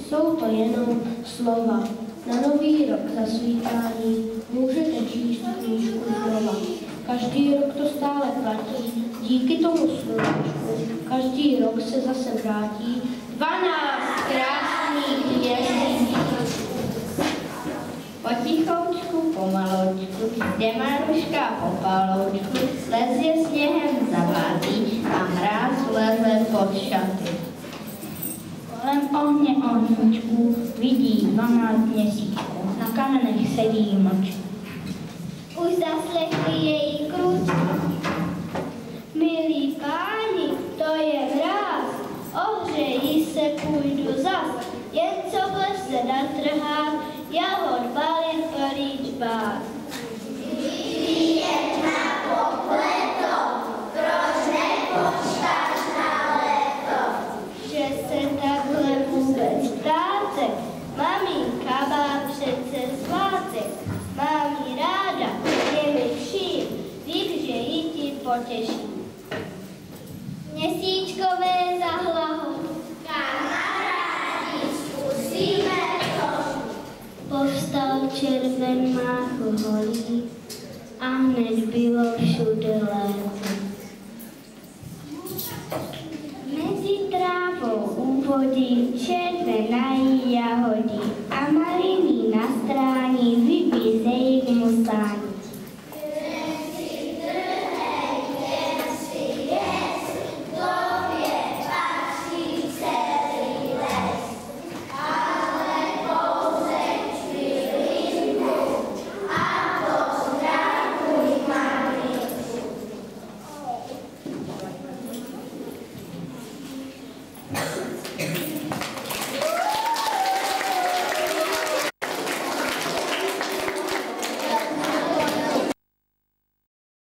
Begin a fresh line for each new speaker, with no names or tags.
Jsou to jenom slova. Na nový rok zasvítání můžete číst knížku znova. Každý rok to stále platí, díky tomu sluníčku. Každý rok se zase vrátí 12 krásných měsíců. Potichoučku, pomaloučku, jde Maruška po paloučku, les je sněhem zavátý a mráz leze pod šaty. Kolem ohně ohníčků vidí 12 měsíčků, na kamenech sedí mlčky.
Už zaslechli její kručku. Milí páni, to je mráz, ohřeji se půjdu zas, jen co v lese natrhám, jahod balit plný čbát. Vyjet na pokleto, proč nepočkáš na leto? Že se takhle vůbec ptáte, maminka má přece svátek. Mám ji ráda, je mi vším, vím, že ji ti potěším. Měsíčkové zahlaho, kamarádi, zkusíme to. Povstal červen mácho holí a hned bylo všude léto. Mezi trávou u vody červenají jahody a maliny na stráni vybízejí k musání.